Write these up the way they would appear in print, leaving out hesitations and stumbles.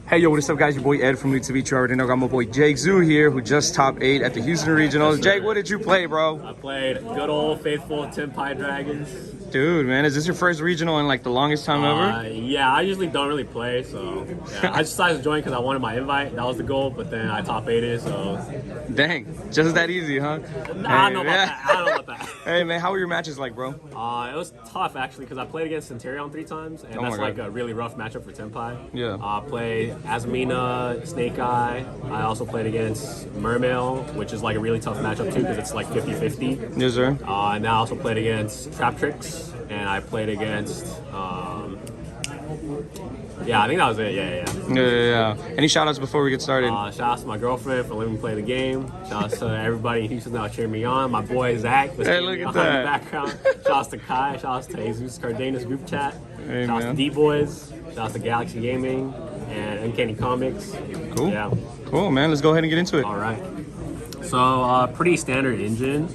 Hey, yo, what's up, guys? Your boy Ed from New TV. You already know I got my boy Jake Zoo here, who just top 8 at the Houston Regionals. Jake, what did you play, bro? I played good old faithful Tenpai Dragons. Dude, man, is this your first regional in like the longest time ever? Yeah, I usually don't really play, so yeah. I decided to join because I wanted my invite. That was the goal, but then I top 8'd, so. Dang, just that easy, huh? I don't know about that. Hey, man, how were your matches like, bro? It was tough, actually, because I played against Centurion 3 times, and that's like a really rough matchup for Tenpai. Yeah. I played Azamina, Snake Eye. I also played against Mermail, which is like a really tough matchup, too, because it's like 50-50. Yes, sir. And I also played against Trap Tricks, and I played against, yeah, I think that was it. Yeah. Any shout outs before we get started? Shout out to my girlfriend for letting me play the game. Shout out to everybody in Houston that cheering me on. My boy Zach was hey, look at that. in the background. Shout out to Kai. Shout out to Jesus Cardenas group chat. Hey, shout out to D-Boys. Shout out to Galaxy Gaming and Uncanny Comics. Cool. Yeah. Cool, man. Let's go ahead and get into it. All right. So, pretty standard engine.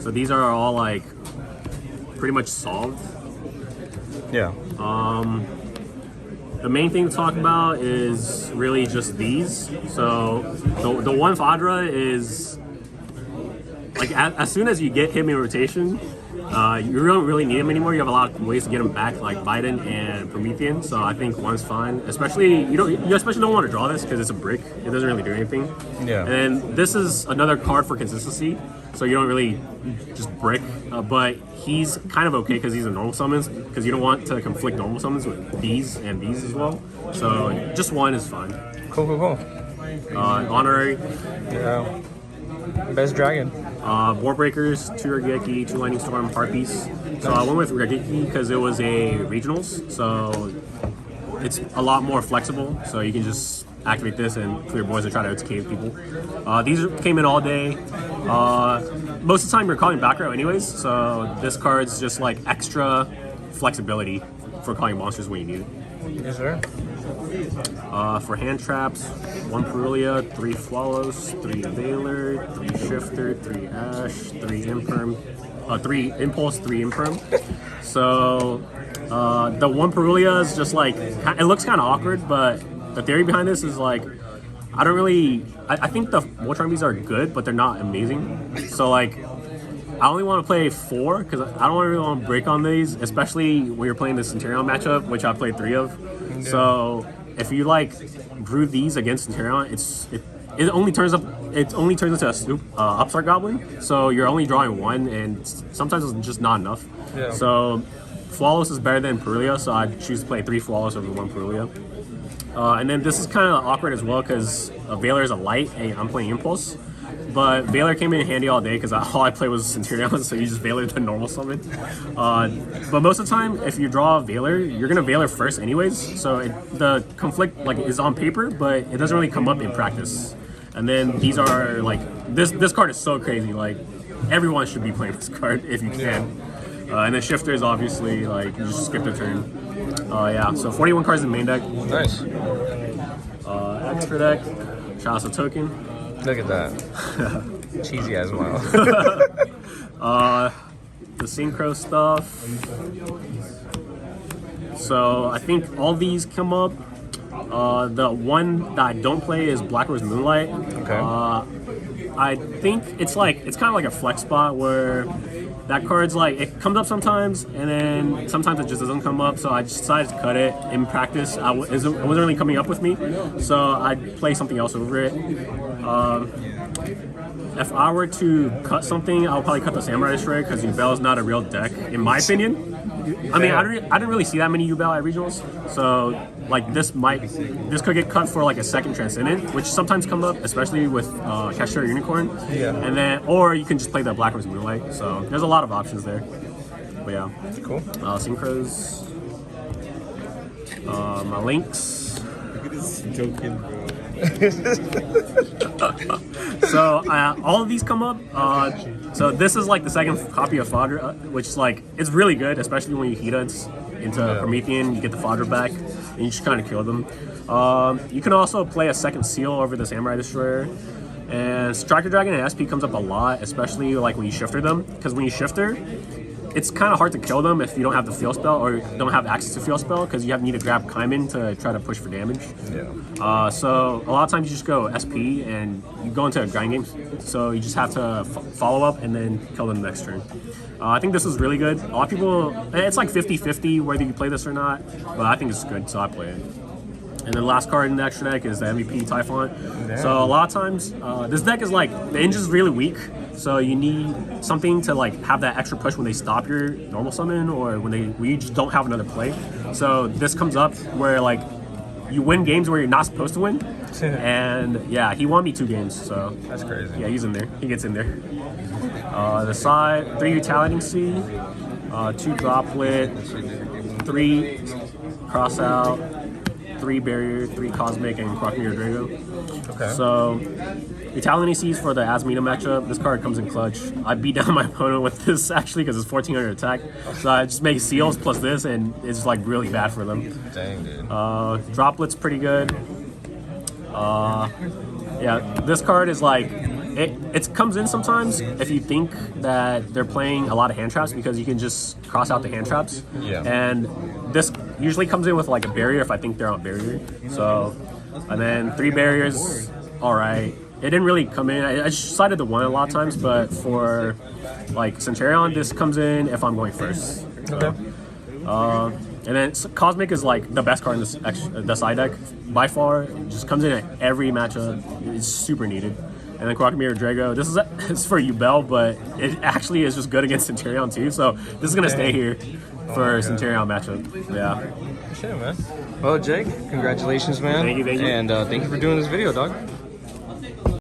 So these are all like pretty much solved. Yeah. The main thing to talk about is really just these. So the one Fadra is like as soon as you get him in rotation, you don't really need him anymore. You have a lot of ways to get him back, like Biden and Promethean. So I think one's fine. Especially you especially don't want to draw this because it's a brick. It doesn't really do anything. Yeah. And this is another card for consistency. So you don't really just brick, but he's kind of okay because he's a normal summons, because you don't want to conflict normal summons with these and these as well. So just one is fine. Cool. Honorary. Yeah. Best dragon. War Breakers, 2 Regeki, 2 Lightning Storm, Harpies. So I went with Regeki because it was a regionals, so it's a lot more flexible. So you can just activate this and clear boards and try to escape people. These came in all day. Most of the time you're calling back row anyways, so this card's just like extra flexibility for calling monsters when you need it. Yes, sir. For hand traps, 1 Perulia, 3 Flawless, 3 Veiler, 3 Shifter, 3 Ash, 3 Imperm, 3 Impulse, 3 Imperm. So the 1 Perulia is just like, it looks kind of awkward, but the theory behind this is like, I think the Voltron bees are good, but they're not amazing. So like, I only want to play 4 because I don't really want to break on these, especially when you're playing the Centurion matchup, which I played 3 of. Yeah. So if you like brew these against Centurion, it only turns into a Upstart Goblin. So you're only drawing 1, and sometimes it's just not enough. Yeah. So Flawless is better than Perulia, so I choose to play 3 Flawless over 1 Perulia. And then this is kind of awkward as well because Veiler is a light and I'm playing Impulse. But Veiler came in handy all day because all I played was Centurion, so you just Veiler the normal summon. But most of the time, if you draw a Veiler, you're going to Veiler first anyways. So the conflict is on paper, but it doesn't really come up in practice. And then these are like, this card is so crazy. Like, everyone should be playing this card if you can. And then Shifter is obviously like, you just skip the turn. Yeah, so 41 cards in the main deck. Nice. Extra deck, shout out to Token. Look at that. Cheesy as well. The Synchro stuff. So I think all these come up. The one that I don't play is Black Rose Moonlight. Okay. I think it's kind of like a flex spot where that card's like, it comes up sometimes, and then sometimes it just doesn't come up, so I just decided to cut it. In practice, it wasn't really coming up with me, so I'd play something else over it. If I were to cut something, I'll probably cut the Samurai Destroyer, because Yubel is not a real deck, in my opinion. I mean, I didn't really see that many Yubel at regionals, so like this could get cut for like a second Transcendent, which sometimes come up, especially with Cashier Unicorn. Yeah. And then, or you can just play the Black Rose Moonlight. So there's a lot of options there. But yeah. Cool. Synchros. My links. Look at this joking, bro. So all of these come up. So this is like the second copy of Fodder, which is like, it's really good, especially when you heat it into Promethean, you get the Fodder back, and you just kind of kill them. You can also play a second seal over the Samurai Destroyer. And Striker Dragon and SP comes up a lot, especially like when you shifter them, because when you shifter, it's kind of hard to kill them if you don't have the field spell or don't have access to field spell because you need to grab Kaiman to try to push for damage. Yeah. So a lot of times you just go SP and you go into a grind game. So you just have to follow up and then kill them the next turn. I think this is really good. A lot of people, it's like 50-50 whether you play this or not, but I think it's good, so I play it. And then the last card in the extra deck is the MVP Typhon. So a lot of times, this deck is like, the engine's really weak, so you need something to like have that extra push when they stop your normal summon or when you just don't have another play. So this comes up where like you win games where you're not supposed to win. And yeah, he won me 2 games, so. That's crazy. Yeah, he's in there. He gets in there. The side, 3 Vitality Seed, 2 Droplet, 3 Cross Out, 3 Barrier, 3 Cosmic, and Crocmere Drago. Okay. So, Vitality Seeds for the Asmina matchup. This card comes in clutch. I beat down my opponent with this actually because it's 1400 attack. So I just make seals plus this, and it's like really bad for them. Dang, dude. Droplet's pretty good. Yeah, this card is like, it comes in sometimes if you think that they're playing a lot of hand traps because you can just cross out the hand traps. Yeah. And this usually comes in with like a barrier if I think they're on barrier. So, and then 3 barriers, all right. It didn't really come in. I just decided to 1 a lot of times, but for like Centurion, this comes in if I'm going first. So, Okay. and then Cosmic is like the best card in the side deck by far. It just comes in at every matchup. It's super needed. And then Crocmere Drago. This is for Yubel, but it actually is just good against Centurion too. So this is gonna stay here for Centurion matchup. Yeah. Shit, man. Well, Jake, congratulations, man. Thank you. And thank you for doing this video, dog.